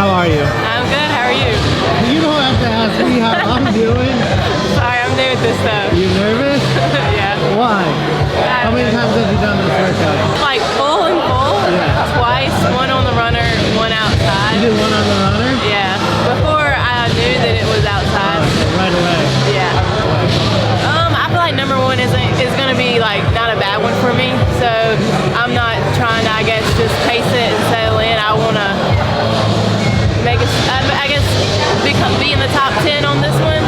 how are you? I'm good, how are you? You don't have to ask me how I'm doing. Sorry, I'm new at this stuff. You nervous? Yeah. Why? How many times have you done this workout? Like full and full? Yeah. Twice, one on the runner, one outside. You did one on the runner? Yeah. Before I knew that it was outside. Right away. Yeah. I feel like number one is gonna be like not a bad one for me. So I'm not trying to, I guess, just pace it and settle in. I wanna make it, I guess, be in the top 10 on this one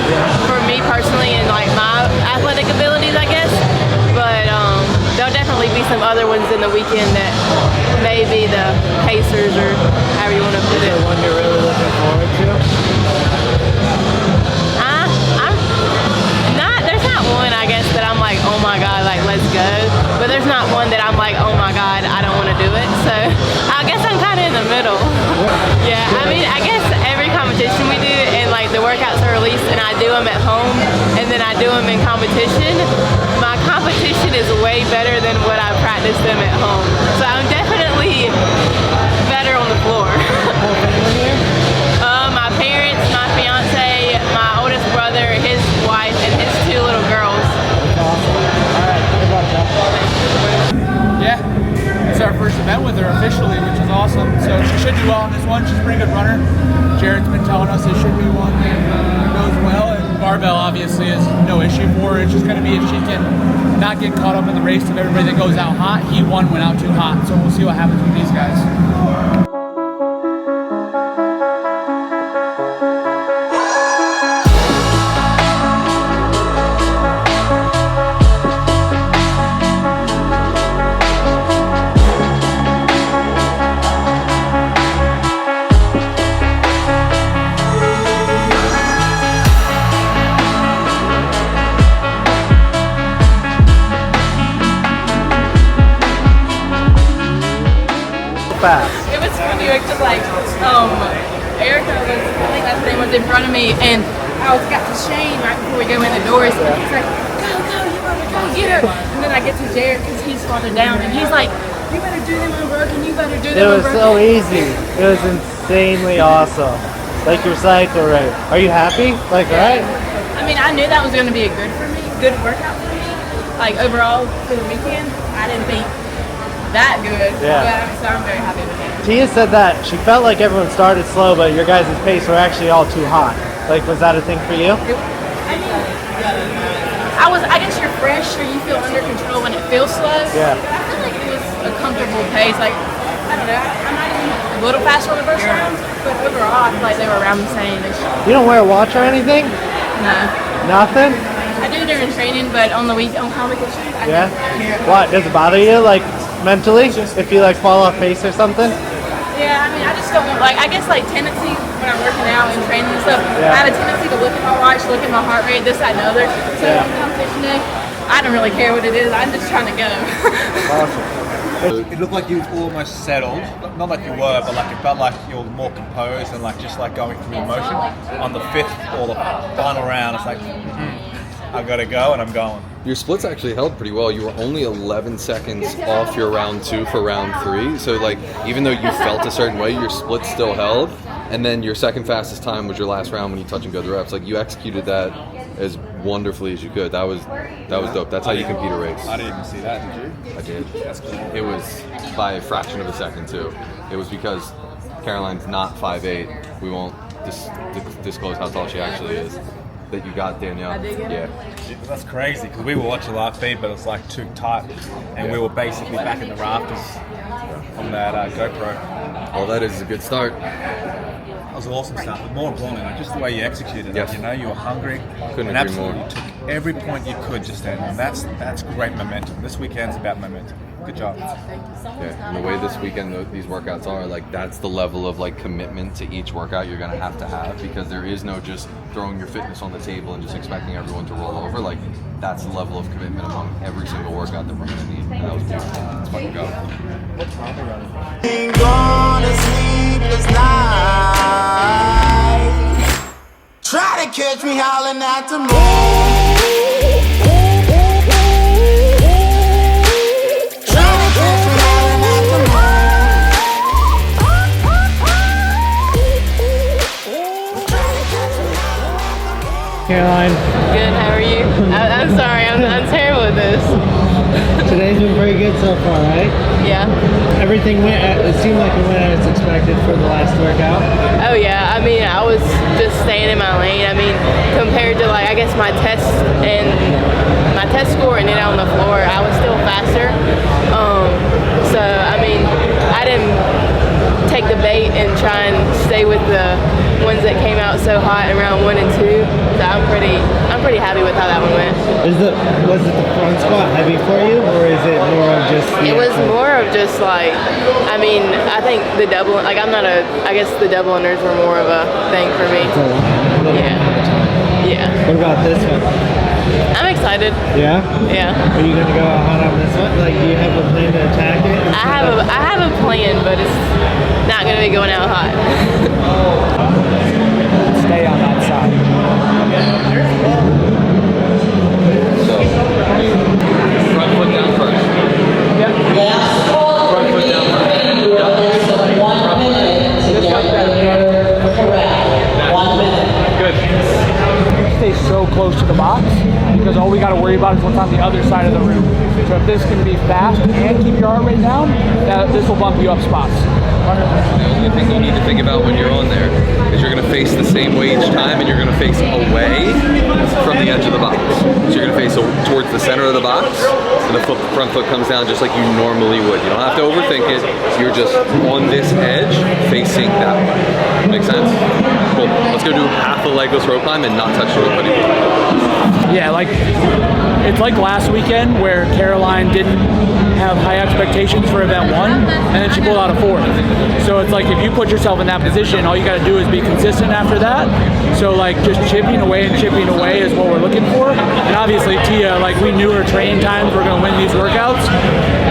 for me personally and like my athletic abilities, I guess. But there'll definitely be some other ones in the weekend that may be the pacers or however you want to put it. Is there one you're really looking forward to? There's not one, I guess, that I'm like, oh my God, like, let's go. But there's not one that I'm like, oh my God, I don't want to do it. So I guess I'm kind of in the middle. Yeah, I mean, I guess every competition we do and like the workouts are released and I do them at home and then I do them in competition. My competition is way better than what I practice them at home. So I'm definitely better on the floor. My parents, my fiance, my oldest brother, his wife, and his 2 little girls. Yeah, it's our first event with her officially, which is awesome. So she should do well on this one. She's a pretty good runner. Jared's been telling us it should be one that goes well. And barbell obviously is no issue for her. It's just going to be if she can not get caught up in the race of everybody that goes out hot. He went out too hot. So we'll see what happens with these guys. Fast. It was funny because like Erica was, I think that's the name, was in front of me and I got to Shane right before we go in the doors and he's like, go, you better go get her. And then I get to Jared because he's farther down and he's like, you better do them unbroken, you better do them It was unbroken. so easy. It was insanely awesome. Like your cycle rate. Are you happy? Like, right? I mean, I knew that was going to be a good workout for me. Like overall for the weekend, I didn't think that good. Yeah. But so I'm very happy with it. Tia said that she felt like everyone started slow, but your guys' pace were actually all too hot. Like, was that a thing for you? I mean, I guess you're fresh or you feel under control when it feels slow. Yeah. But I feel like it was a comfortable pace. Like, I don't know, I might have been a little faster on the first round, but overall I feel like they were around the same. You don't wear a watch or anything? No. Nothing? I do during training, but on the week, on competition, I Yeah? don't. What, does it bother you, like, mentally? If you, like, fall off pace or something? Yeah, I mean, I just don't want, like, I guess, like, tendency when I'm working out and training and stuff, Yeah. I had a tendency to look at my watch, look at my heart rate, this, that, and the other. So Yeah. on competition day, I don't really care what it is, I'm just trying to go. Awesome. It looked like you were almost settled. Not like you were, but like it felt like you were more composed and like just like going through the motion. On the 5th or the final round, it's like, I gotta go and I'm going. Your splits actually held pretty well. You were only 11 seconds off your round 2 for round 3. So like, even though you felt a certain way, your splits still held. And then your second fastest time was your last round when you touch and go the reps. Like, you executed that as wonderfully as you could. That was dope. That's how you compete a race. I didn't even see that, did you? I did. That's cool. It was by a fraction of a second too. It was because Caroline's not 5'8". We won't disclose how tall she actually is. That you got, Danielle. Yeah. That's crazy because we were watching live feed, but it was like too tight, and we were basically back in the rafters from that GoPro. All that is a good start. That was awesome stuff, but more importantly, like just the way you executed Yes. it. You know, you were hungry. Couldn't and agree more. absolutely took every point you could just then, and that's great momentum. This weekend's about momentum. Good job. Yeah, and the way this weekend these workouts are, like, that's the level of like commitment to each workout you're gonna have because there is no just throwing your fitness on the table and just expecting everyone to roll over. Like, that's the level of commitment among every single workout that we're gonna need. And that was beautiful. Let's fucking go. Ain't gonna sleepless night. Try to catch me howling at the moon. Caroline. Good, how are you? I'm sorry, I'm terrible at this. Today's been pretty good so far, right? Yeah. Everything went, it seemed like it went as expected for the last workout. Oh yeah, I mean, I was just staying in my lane. I mean, compared to like, I guess my test score and then on the floor, I was still faster. So, I mean, I didn't take the bait and try and stay with the ones that came out so hot in round 1 and 2. So I'm pretty happy with how that one went. Was it the front squat heavy for you, or is it more of just? It was more of just like, I mean, I think the double, like I guess the double unders were more of a thing for me. Yeah. Yeah. What about this one? I'm excited. Yeah? Yeah. Are you gonna go hot on this one? Like, do you have a plan to attack it? I have a plan, but it's not gonna be going out hot. Stay on that side. So, front foot down first. Yep. Front foot down first. Good. Stay so close to the box because all we got to worry about is what's on the other side of the room. So if this can be fast and keep your heart rate down, this will bump you up spots. The only thing you need to think about when you're on there is you're going to face the same way each time, and you're going to face away from the edge of the box. So you're going to face towards the center of the box, and the front foot comes down just like you normally would. You don't have to overthink it. You're just on this edge, facing that way. Make sense? Cool. Let's go do half a legless rope climb and not touch anybody. Yeah, like it's like last weekend where Caroline didn't have high expectations for event 1, and then she pulled out a 4th. So it's like if you put yourself in that position, all you got to do is be consistent after that. So like just chipping away is what we're looking for. And obviously Tia, like we knew her training times were going to win these workouts.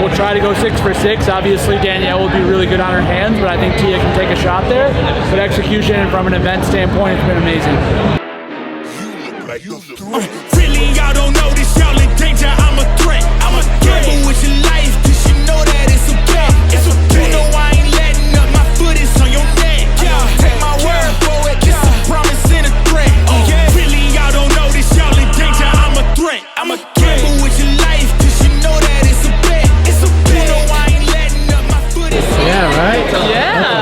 We'll try to go 6 for 6. Obviously Danielle will be really good on her hands, but I think Tia can take a shot there. But execution from an event standpoint, it's been amazing. Really, y'all don't know this, y'all in danger, I'm a threat. I'm a gamble with your life, cause you know that it's okay. It's okay. You know I ain't letting up, my foot is on your neck. Take my word for it, this a promise and a threat. Really, y'all don't know this, y'all in danger, I'm a threat. I'm a gamble with your life, cause you know that it's a bet. It's a bet. You know I ain't letting up, my foot is on your neck. Yeah, right? Yeah.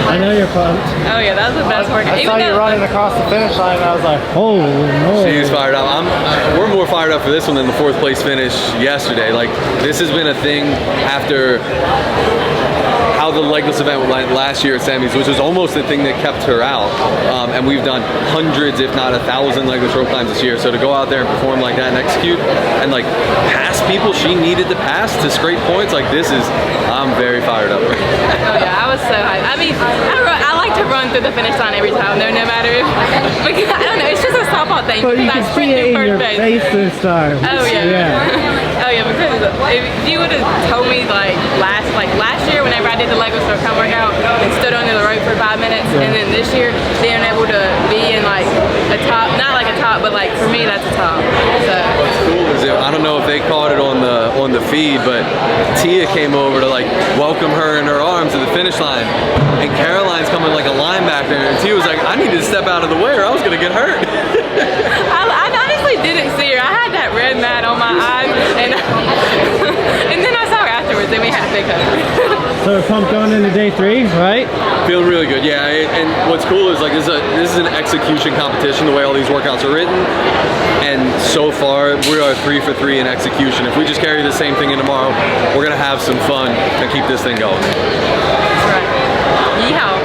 I know you're pumped. Oh yeah, that was the best workout. I saw you running across the finish line and I was like, oh no. She's fired up. We're more fired up for this one than the 4th place finish yesterday. Like, this has been a thing after how the legless event went last year at Sammy's, which was almost the thing that kept her out. And we've done hundreds, if not 1,000 legless rope climbs this year. So to go out there and perform like that and execute and like pass people she needed to pass to scrape points, like this is, I'm very fired up. Oh yeah, I was so hyped. I mean, I like to run through the finish line every time, though, no matter if, because I don't know, it's just a softball thing. But you I can see sprint it through in your first face this time. Oh yeah. Oh yeah, because if you would have told me like last year whenever I did the legless rope climb workout and stood under the rope for 5 minutes, and then this year being able to be in like a top, not like a top, but like for me that's a top. So what's cool is I don't know if they caught it on the feed, but Tia came over to like welcome her in her arms to the finish line, and Caroline's coming like a linebacker, and Tia was like, I needed to step out of the way or I was gonna get hurt. I honestly didn't see her. I had that red mat on my eyes, and then I saw her afterwards, and we had a big hug. So we're pumped going into day 3, right? Feeling really good, yeah. And what's cool is like this is an execution competition, the way all these workouts are written. And so far, we are 3 for 3 in execution. If we just carry the same thing in tomorrow, we're gonna have some fun and keep this thing going. That's right. Yeehaw.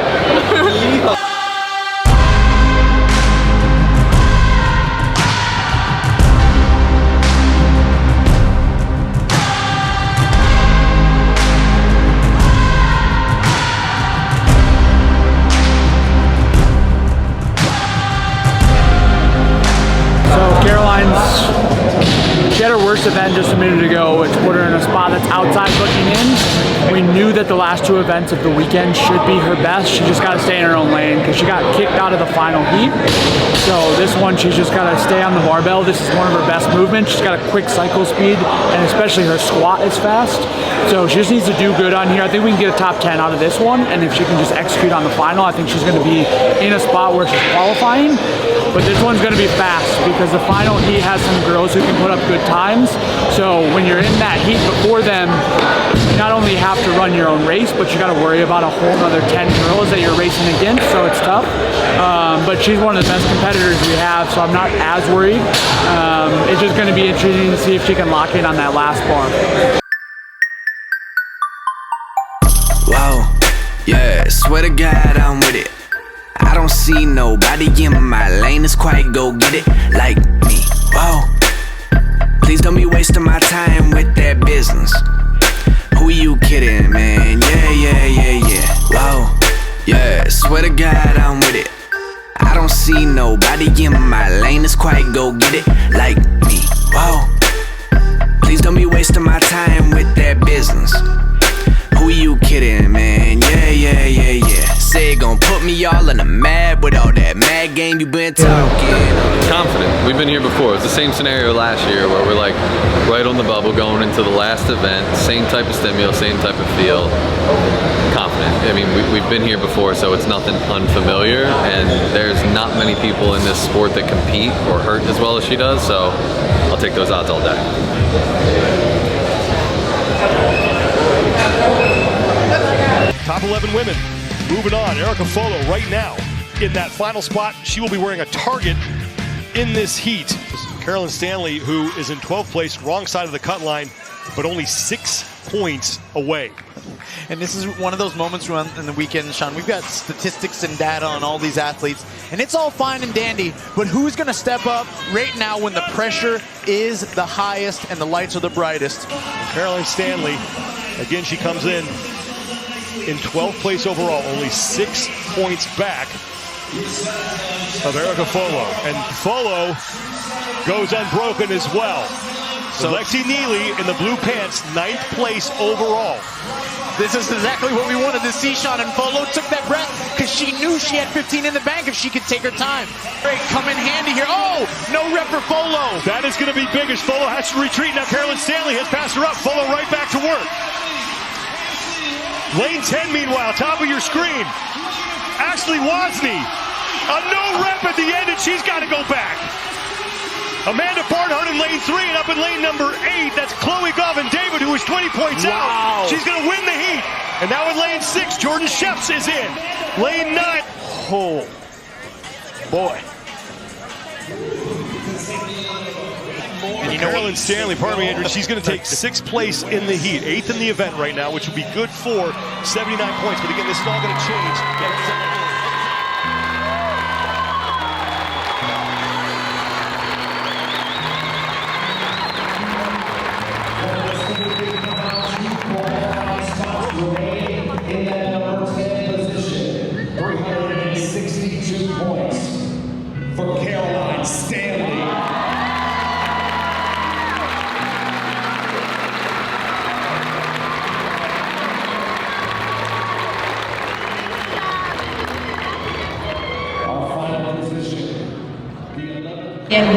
She had her worst event just a minute ago, which put her in a spot that's outside looking in. We knew that the last 2 events of the weekend should be her best. She just got to stay in her own lane because she got kicked out of the final heat. So this one, she's just got to stay on the barbell. This is one of her best movements. She's got a quick cycle speed, and especially her squat is fast. So she just needs to do good on here. I think we can get a top 10 out of this one, and if she can just execute on the final, I think she's going to be in a spot where she's qualifying. But this one's going to be fast because the final heat has some girls who can put up good times. So when you're in that heat before them, you not only have to run your own race, but you got to worry about a whole other 10 girls that you're racing against, so it's tough. But she's one of the best competitors we have, so I'm not as worried. It's just going to be interesting to see if she can lock in on that last bar. Whoa, yeah, swear to God I'm with it. I don't see nobody in my lane that's quite go get it like me. Whoa, please don't be wasting my time with that business. Who you kidding, man? Yeah. Whoa, yeah, swear to God I'm with it. I don't see nobody in my lane that's quite go get it like me. Whoa, please don't be wasting my time with that business. Who you kidding, man? Yeah. Say it gon' put me all in the mad with all that mad game you been talking. Confident. We've been here before. It's the same scenario last year where we're like right on the bubble going into the last event. Same type of stimulus, same type of feel. Confident. I mean, we've been here before, so it's nothing unfamiliar. And there's not many people in this sport that compete or hurt as well as she does. So I'll take those odds all day. Top 11 women. Moving on, Erica Folo right now in that final spot. She will be wearing a target in this heat. Carolyn Stanley, who is in 12th place, wrong side of the cut line, but only 6 points away. And this is one of those moments in the weekend, Sean. We've got statistics and data on all these athletes, and it's all fine and dandy, but who's going to step up right now when the pressure is the highest and the lights are the brightest? Carolyn Stanley, again, she comes in 12th place overall, only 6 points back of Erica Folo. And Folo goes unbroken as well. So Lexi Neely in the blue pants, 9th place overall. This is exactly what we wanted to see, Sean, and Folo took that breath because she knew she had 15 in the bank if she could take her time. Great, come in handy here. Oh, no rep for Folo. That is going to be big as Folo has to retreat. Now Carolyn Stanley has passed her up. Folo right back to work. Lane 10, meanwhile, top of your screen. Ashley Wozni, a no rep at the end, and she's got to go back. Amanda Barnhart in lane 3, and up in lane number 8, that's Chloe Govan David, who is 20 points out. She's going to win the heat. And now in lane 6, Jordan Sheps is in. Lane 9. Oh, boy. And you know Carolyn Stanley, pardon me, Andrew, she's going to take 6th place in the heat, 8th in the event right now, which would be good for 79 points. But again, this is all going to change. In that number 10 position, 362 points for Caroline Stanley.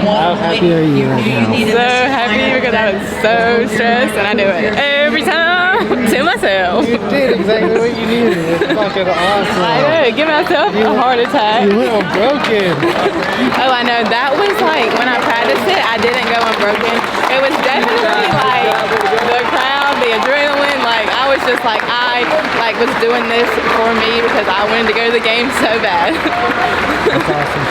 How happy are you right now? So happy because I was so stressed and I do it every time to myself. You did exactly what you needed. It's fucking awesome. I know, give myself a heart attack. You went unbroken. Oh, I know. That was like when I practiced it, I didn't go unbroken. It was definitely like the crowd, the adrenaline. Like I was just like I was doing this for me because I wanted to go to the game so bad. That's awesome.